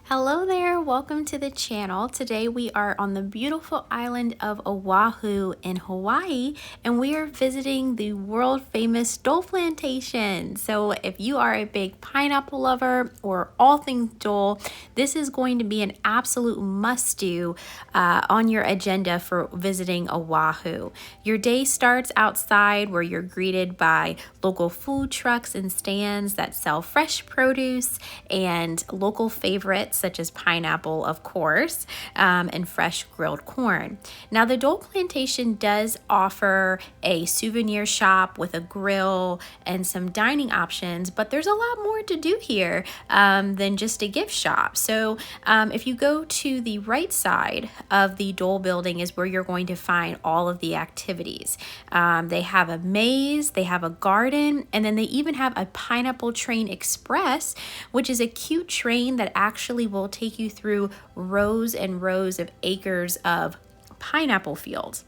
Hello there, welcome to the channel. Today we are on the beautiful island of Oahu in Hawaii, and we are visiting the world famous Dole Plantation. So if you are a big pineapple lover or all things Dole, this is going to be an absolute must-do on your agenda for visiting Oahu. Your day starts outside where you're greeted by local food trucks and stands that sell fresh produce and local favorites such as pineapple, of course, and fresh grilled corn. Now, the Dole Plantation does offer a souvenir shop with a grill and some dining options, but there's a lot more to do here than just a gift shop. So if you go to the right side of the Dole building is where you're going to find all of the activities. They have a maze, they have a garden, and then they even have a pineapple train express, which is a cute train that actually will take you through rows and rows of acres of pineapple fields.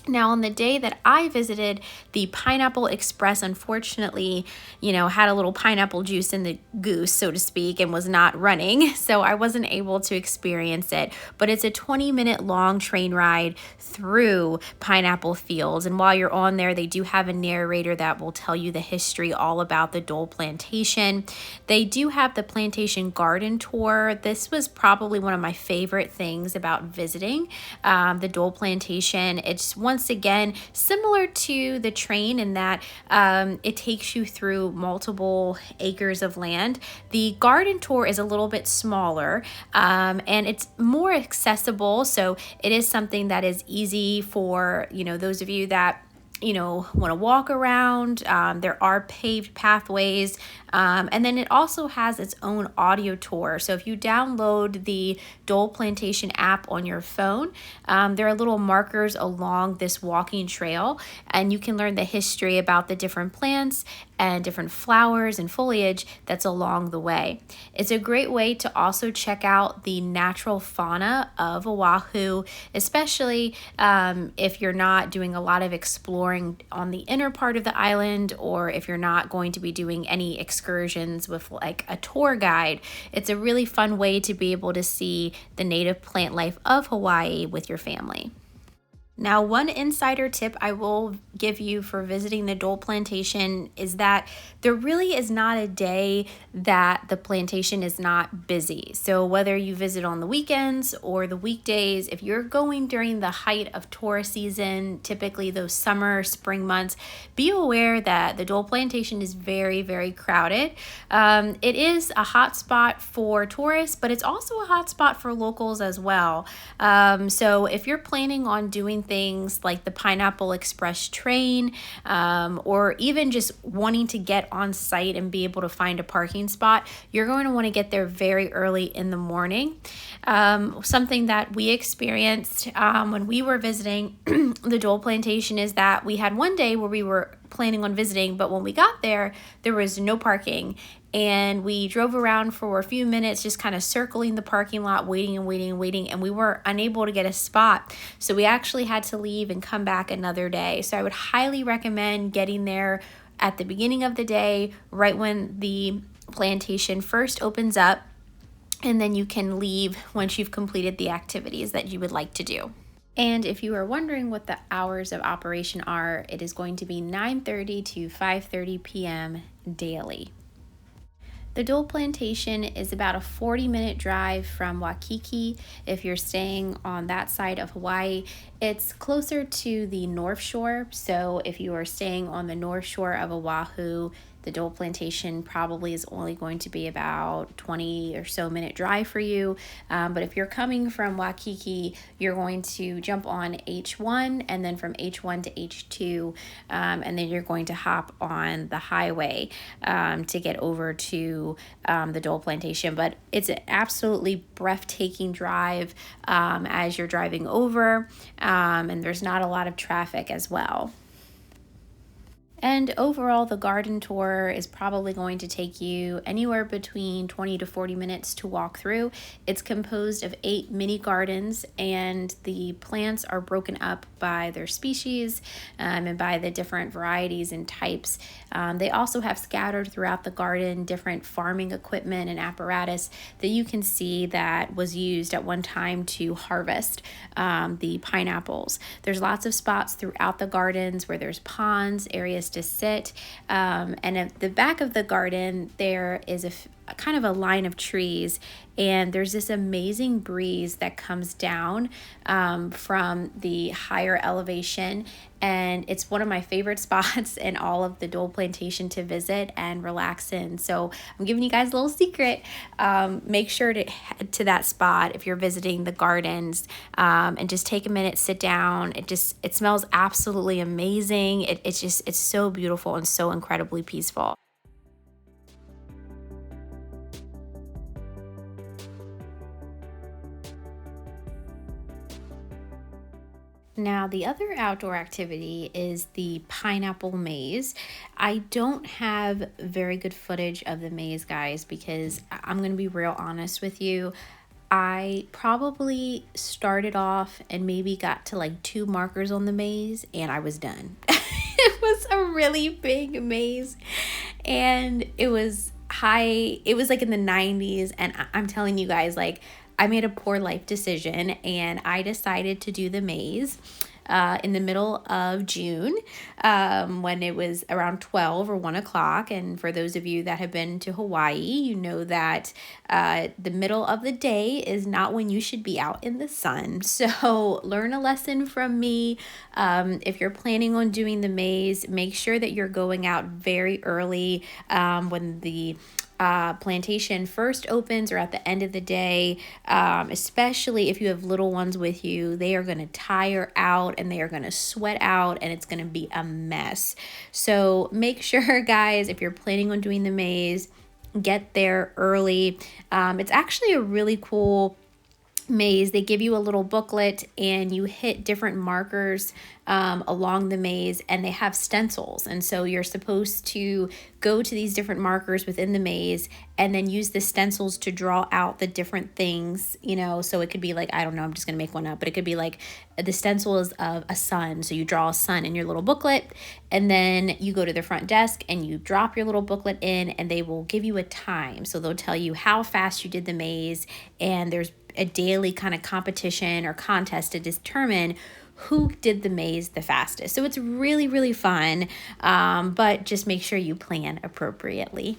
Now, on the day that I visited, the Pineapple Express, unfortunately, had a little pineapple juice in the goose, so to speak, and was not running. So I wasn't able to experience it. But it's a 20-minute long train ride through pineapple fields. And while you're on there, they do have a narrator that will tell you the history all about the Dole Plantation. They do have the plantation garden tour. This was probably one of my favorite things about visiting the Dole Plantation. It's once again similar to the train in that it takes you through multiple acres of land. The garden tour is a little bit smaller and it's more accessible, so it is something that is easy for those of you that want to walk around. There are paved pathways, and then it also has its own audio tour. So if you download the Dole Plantation app on your phone, there are little markers along this walking trail, and you can learn the history about the different plants and different flowers and foliage that's along the way. It's a great way to also check out the natural fauna of Oahu, especially if you're not doing a lot of exploring on the inner part of the island, or if you're not going to be doing any excursions with like a tour guide. It's a really fun way to be able to see the native plant life of Hawaii with your family. Now, one insider tip I will give you for visiting the Dole Plantation is that there really is not a day that the plantation is not busy. So whether you visit on the weekends or the weekdays, if you're going during the height of tourist season, typically those summer, spring months, be aware that the Dole Plantation is very, very crowded. It is a hot spot for tourists, but it's also a hot spot for locals as well. So if you're planning on doing things like the Pineapple Express train, or even just wanting to get on site and be able to find a parking spot, you're going to want to get there very early in the morning. Something that we experienced when we were visiting the Dole Plantation is that we had one day where we were planning on visiting, but when we got there, there was no parking. And we drove around for a few minutes, just kind of circling the parking lot, waiting, and we were unable to get a spot. So we actually had to leave and come back another day. So I would highly recommend getting there at the beginning of the day, right when the plantation first opens up, and then you can leave once you've completed the activities that you would like to do. And if you are wondering what the hours of operation are, it is going to be 9:30 to 5:30 p.m. daily. The Dole Plantation is about a 40-minute drive from Waikiki if you're staying on that side of Hawaii. It's closer to the North Shore, so if you are staying on the North Shore of Oahu, the Dole Plantation probably is only going to be about 20 or so minute drive for you. But if you're coming from Waikiki, you're going to jump on H1 and then from H1 to H2, and then you're going to hop on the highway to get over to the Dole Plantation. But it's an absolutely breathtaking drive as you're driving over, and there's not a lot of traffic as well. And overall, the garden tour is probably going to take you anywhere between 20 to 40 minutes to walk through. It's composed of 8 mini gardens, and the plants are broken up by their species and by the different varieties and types. They also have scattered throughout the garden different farming equipment and apparatus that you can see that was used at one time to harvest the pineapples. There's lots of spots throughout the gardens where there's ponds, areas to sit, and at the back of the garden there is a kind of a line of trees, and there's this amazing breeze that comes down from the higher elevation, and it's one of my favorite spots in all of the Dole Plantation to visit and relax in. So I'm giving you guys a little secret. Make sure to head to that spot if you're visiting the gardens, and just take a minute, sit down. It smells absolutely amazing. It's so beautiful and so incredibly peaceful. Now, the other outdoor activity is the pineapple maze. I don't have very good footage of the maze, guys, because I'm going to be real honest with you. I probably started off and maybe got to like 2 markers on the maze and I was done. It was a really big maze, and it was high. It was like in the 90s, and I'm telling you guys, like, I made a poor life decision and I decided to do the maze in the middle of June when it was around 12 or 1 o'clock. And for those of you that have been to Hawaii, you know that the middle of the day is not when you should be out in the sun. So learn a lesson from me. If you're planning on doing the maze, make sure that you're going out very early when the plantation first opens or at the end of the day, especially if you have little ones with you. They are going to tire out and they are going to sweat out, and it's going to be a mess. So make sure, guys, if you're planning on doing the maze, get there early. It's actually a really cool maze. They give you a little booklet and you hit different markers along the maze, and they have stencils, and so you're supposed to go to these different markers within the maze and then use the stencils to draw out the different things, you know. So it could be like, I don't know, I'm just gonna make one up, but it could be like the stencil is of a sun, so you draw a sun in your little booklet, and then you go to the front desk and you drop your little booklet in, and they will give you a time. So they'll tell you how fast you did the maze, and there's a daily kind of competition or contest to determine who did the maze the fastest. So it's really, really fun, but just make sure you plan appropriately.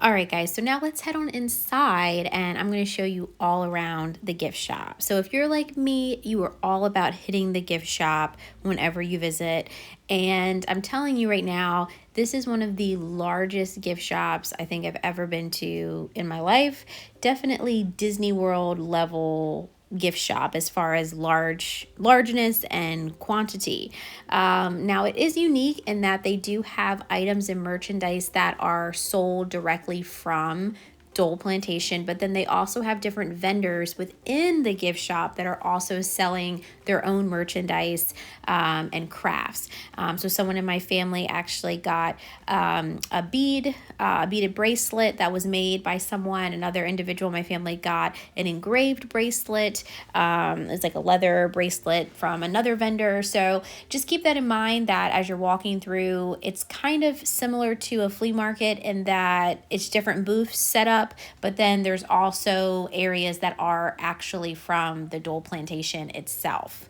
All right, guys, so now let's head on inside, and I'm going to show you all around the gift shop. So if you're like me, you are all about hitting the gift shop whenever you visit. And I'm telling you right now, this is one of the largest gift shops I think I've ever been to in my life. Definitely Disney World level gift shop as far as largeness and quantity. Now it is unique in that they do have items and merchandise that are sold directly from Dole Plantation, but then they also have different vendors within the gift shop that are also selling their own merchandise and crafts. So someone in my family actually got a beaded bracelet that was made by someone. Another individual in my family got an engraved bracelet. It's like a leather bracelet from another vendor. So just keep that in mind, that as you're walking through, it's kind of similar to a flea market in that it's different booths set up, but then there's also areas that are actually from the Dole Plantation itself.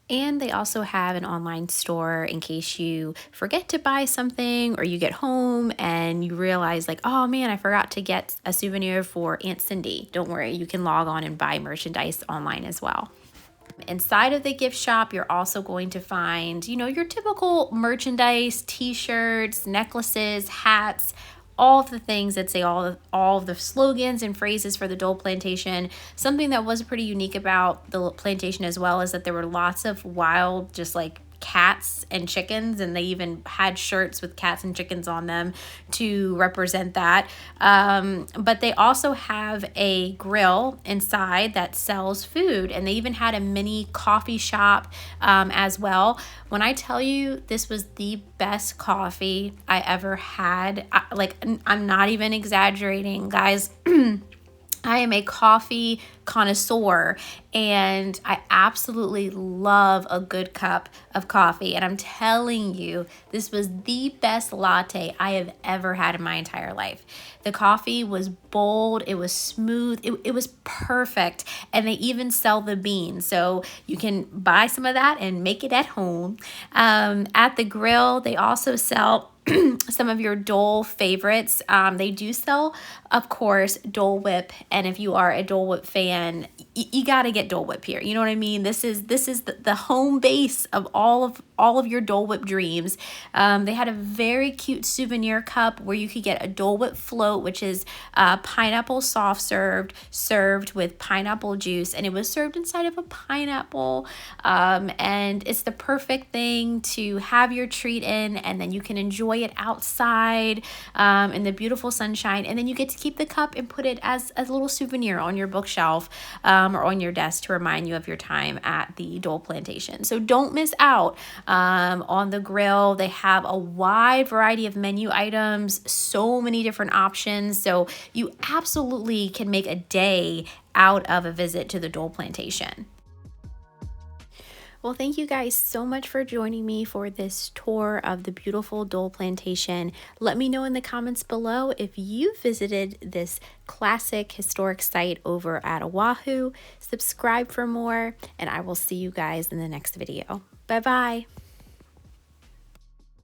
And they also have an online store in case you forget to buy something or you get home and you realize like, oh man, I forgot to get a souvenir for Aunt Cindy. Don't worry, you can log on and buy merchandise online as well. Inside of the gift shop, you're also going to find, you know, your typical merchandise, t-shirts, necklaces, hats, all of the things that say all of the slogans and phrases for the Dole Plantation. Something that was pretty unique about the plantation as well is that there were lots of wild, just like cats and chickens, and they even had shirts with cats and chickens on them to represent that. But they also have a grill inside that sells food, and they even had a mini coffee shop as well. When I tell you this was the best coffee I ever had, I'm not even exaggerating, guys. I am a coffee connoisseur, and I absolutely love a good cup of coffee. And I'm telling you, this was the best latte I have ever had in my entire life. The coffee was bold, it was smooth, it was perfect. And they even sell the beans, so you can buy some of that and make it at home. At the grill, they also sell some of your Dole favorites. They do sell, of course, Dole Whip, and if you are a Dole Whip fan, you got to get Dole Whip here. You know what I mean? This is the home base of all of your Dole Whip dreams. They had a very cute souvenir cup where you could get a Dole Whip float, which is pineapple soft served with pineapple juice, and it was served inside of a pineapple. And it's the perfect thing to have your treat in, and then you can enjoy it outside in the beautiful sunshine, and then you get to keep the cup and put it as a little souvenir on your bookshelf or on your desk to remind you of your time at the Dole Plantation. So don't miss out on the grill. They have a wide variety of menu items, so many different options, so you absolutely can make a day out of a visit to the Dole Plantation. Well, thank you guys so much for joining me for this tour of the beautiful Dole Plantation. Let me know in the comments below if you visited this classic historic site over at Oahu. Subscribe for more, and I will see you guys in the next video. Bye-bye.